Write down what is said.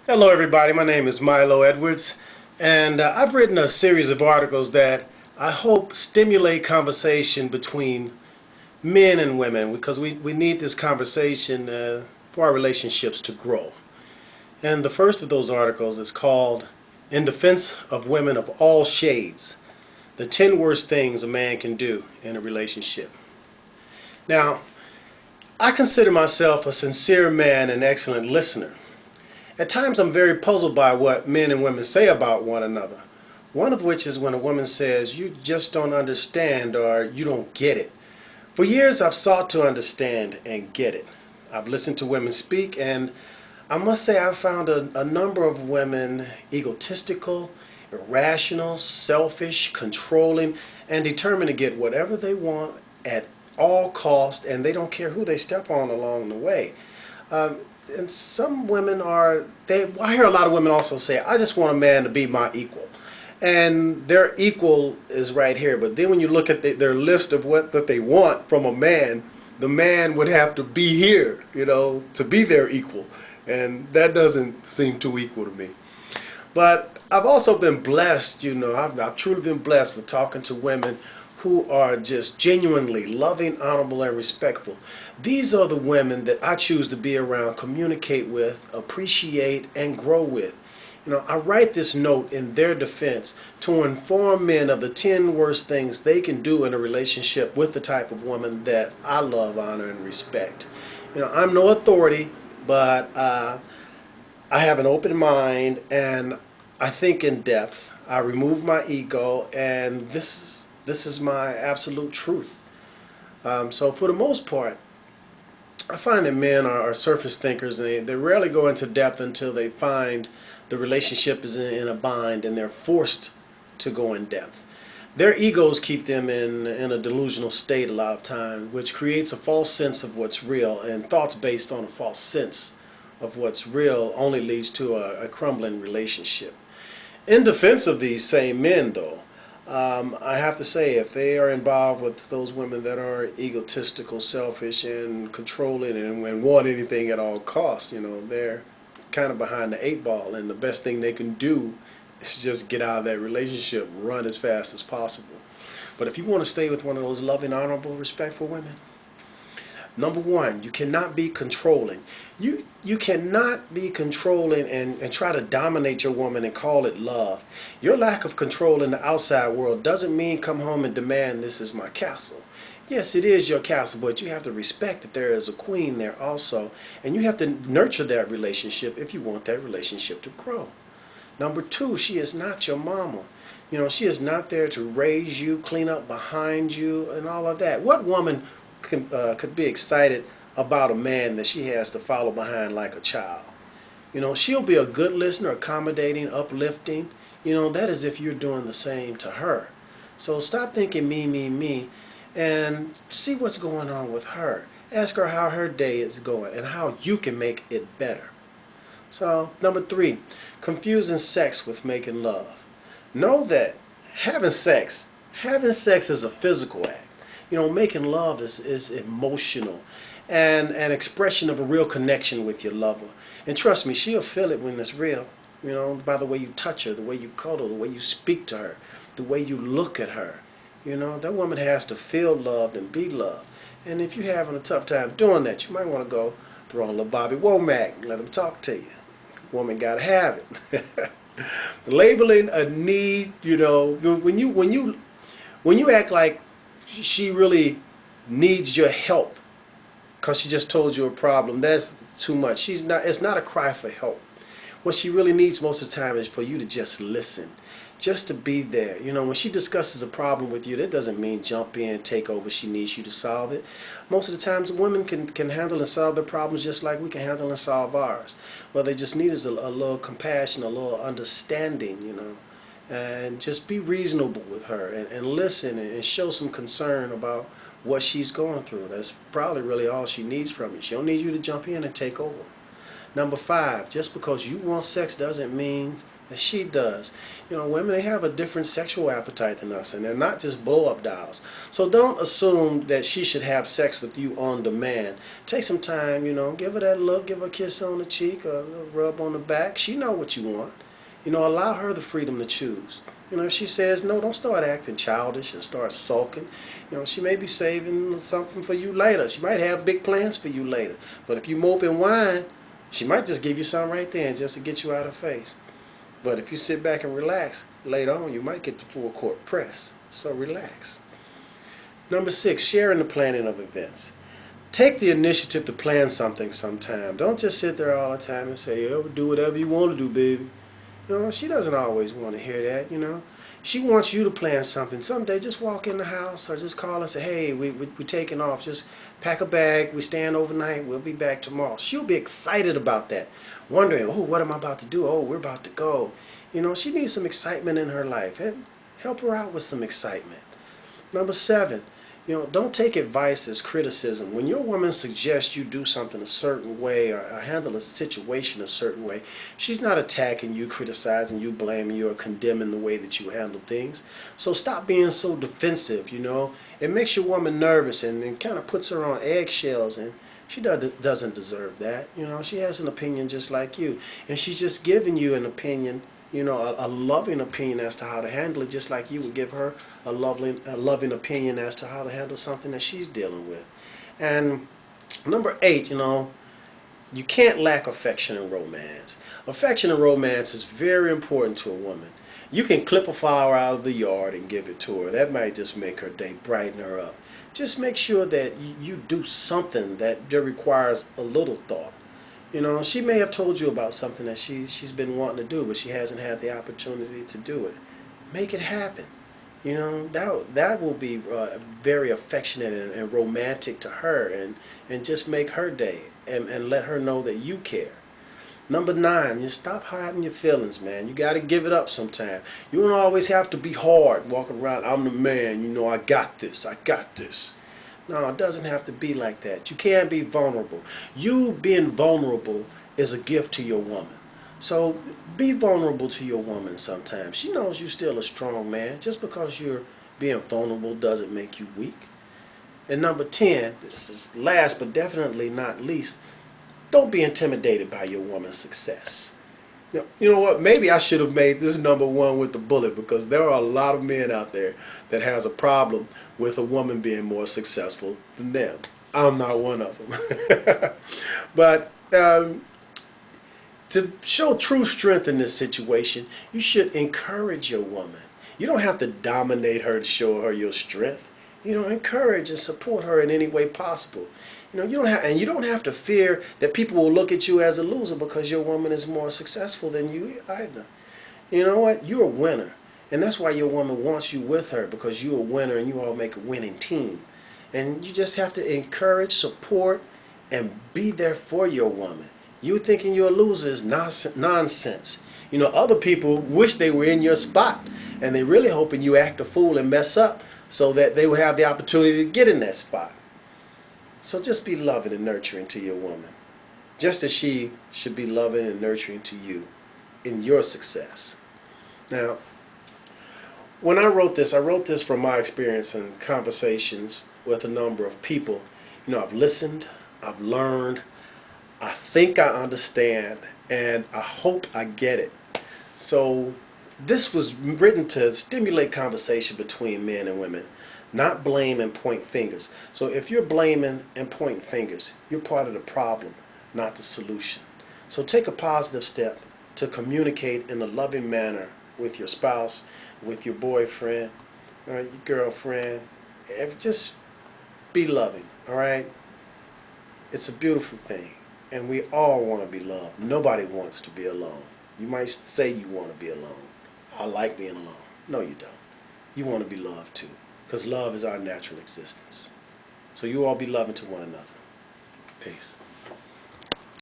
Hello everybody, my name is Milo Edwards, and I've written a series of articles that I hope stimulate conversation between men and women, because we need this conversation for our relationships to grow. And the first of those articles is called "In Defense of Women of All Shades, the 10 Worst Things a Man Can Do in a Relationship." Now, I consider myself a sincere man and excellent listener. At times I'm very puzzled by what men and women say about one another. One of which is when a woman says, "You just don't understand," or "You don't get it." For years I've sought to understand and get it. I've listened to women speak, and I must say I've found a number of women egotistical, irrational, selfish, controlling, and determined to get whatever they want at all cost, and they don't care who they step on along the way. Um, and some women I hear a lot of women also say, "I just want a man to be my equal." And their equal is right here. But then when you look at their list of what they want from a man, the man would have to be here, to be their equal. And that doesn't seem too equal to me. But I've also been blessed, I've truly been blessed with talking to women who are just genuinely loving, honorable, and respectful. These are the women that I choose to be around, communicate with, appreciate, and grow with. I write this note in their defense to inform men of the 10 worst things they can do in a relationship with the type of woman that I love, honor, and respect. I'm no authority, but I have an open mind and I think in depth. I remove my ego, and this is my absolute truth. So for the most part, I find that men are surface thinkers, and they rarely go into depth until they find the relationship is in a bind and they're forced to go in depth. Their egos keep them in a delusional state a lot of times, which creates a false sense of what's real, and thoughts based on a false sense of what's real only leads to a crumbling relationship. In defense of these same men, though, I have to say, if they are involved with those women that are egotistical, selfish, and controlling, and want anything at all costs, they're kind of behind the eight ball, and the best thing they can do is just get out of that relationship, run as fast as possible. But if you want to stay with one of those loving, honorable, respectful women, number one, you cannot be controlling. You cannot be controlling and try to dominate your woman and call it love. Your lack of control in the outside world doesn't mean come home and demand, "This is my castle." Yes, it is your castle, but you have to respect that there is a queen there also, and you have to nurture that relationship if you want that relationship to grow. Number two, she is not your mama. She is not there to raise you, clean up behind you, and all of that. What woman could be excited about a man that she has to follow behind like a child? She'll be a good listener, accommodating, uplifting. That is if you're doing the same to her. So stop thinking me, me, me, and see what's going on with her. Ask her how her day is going and how you can make it better. So, number three, confusing sex with making love. Know that having sex, having sex is a physical act. Making love is emotional and an expression of a real connection with your lover. And trust me, she'll feel it when it's real. By the way you touch her, the way you cuddle, the way you speak to her, the way you look at her. That woman has to feel loved and be loved. And if you're having a tough time doing that, you might want to go throw on a little Bobby Womack and let him talk to you. Woman gotta have it. Labeling a need, when you act like she really needs your help because she just told you a problem, that's too much. It's not a cry for help. What she really needs most of the time is for you to just listen, just to be there. When she discusses a problem with you, that doesn't mean jump in, take over. She needs you to solve it. Most of the times, women can handle and solve their problems just like we can handle and solve ours. What they just need is a little compassion, a little understanding, and just be reasonable with her and listen and show some concern about what she's going through. That's probably really all she needs from you. She don't need you to jump in and take over. Number 5, just because you want sex doesn't mean that she does. You know, women, they have a different sexual appetite than us, and they're not just blow-up dolls. So don't assume that she should have sex with you on demand. Take some time, you know, give her that look, give her a kiss on the cheek, a little rub on the back. She know what you want. You know, allow her the freedom to choose. You know, if she says no, don't start acting childish and start sulking. You know, she may be saving something for you later. She might have big plans for you later. But if you mope and whine, she might just give you something right then just to get you out of her face. But if you sit back and relax, later on you might get the full court press. So relax. Number 6, sharing the planning of events. Take the initiative to plan something sometime. Don't just sit there all the time and say, "Oh, do whatever you want to do, baby." You know, she doesn't always want to hear that, you know. She wants you to plan something. Someday just walk in the house or just call and say, "Hey, we're taking off. Just pack a bag. We're staying overnight. We'll be back tomorrow." She'll be excited about that, wondering, "Oh, what am I about to do? Oh, we're about to go." You know, she needs some excitement in her life. Help her out with some excitement. Number 7, you know, don't take advice as criticism. When your woman suggests you do something a certain way or handle a situation a certain way, she's not attacking you, criticizing you, blaming you, or condemning the way that you handle things. So stop being so defensive, you know. It makes your woman nervous and kind of puts her on eggshells, and she doesn't deserve that. You know, she has an opinion just like you, and she's just giving you an opinion, you know, a loving opinion as to how to handle it, just like you would give her a loving opinion as to how to handle something that she's dealing with. And number 8, you know, you can't lack affection and romance. Affection and romance is very important to a woman. You can clip a flower out of the yard and give it to her. That might just make her day, brighten her up. Just make sure that you do something that requires a little thought. You know, she may have told you about something that she's been wanting to do, but she hasn't had the opportunity to do it. Make it happen. You know, that will be very affectionate and romantic to her, and just make her day, and let her know that you care. Number 9, you stop hiding your feelings, man. You got to give it up sometime. You don't always have to be hard, walking around, "I'm the man, you know, I got this, I got this." No, it doesn't have to be like that. You can be vulnerable. You being vulnerable is a gift to your woman. So be vulnerable to your woman sometimes. She knows you're still a strong man. Just because you're being vulnerable doesn't make you weak. And number 10, this is last but definitely not least, don't be intimidated by your woman's success. You know what? Maybe I should have made this number 1 with the bullet, because there are a lot of men out there that has a problem with a woman being more successful than them. I'm not one of them. But to show true strength in this situation, you should encourage your woman. You don't have to dominate her to show her your strength. You know, encourage and support her in any way possible. You know, you don't have to fear that people will look at you as a loser because your woman is more successful than you either. You know what? You're a winner. And that's why your woman wants you with her, because you're a winner and you all make a winning team. And you just have to encourage, support, and be there for your woman. You thinking you're a loser is nonsense. You know, other people wish they were in your spot, and they're really hoping you act a fool and mess up so that they will have the opportunity to get in that spot. So just be loving and nurturing to your woman, just as she should be loving and nurturing to you in your success. Now, when I wrote this from my experience and conversations with a number of people. You know, I've listened, I've learned, I think I understand, and I hope I get it. So this was written to stimulate conversation between men and women, not blame and point fingers. So if you're blaming and pointing fingers, you're part of the problem, not the solution. So take a positive step to communicate in a loving manner with your spouse, with your boyfriend, your girlfriend. Just be loving, all right? It's a beautiful thing, and we all want to be loved. Nobody wants to be alone. You might say you want to be alone. I like being alone. No, you don't. You want to be loved too, because love is our natural existence. So you all be loving to one another. Peace.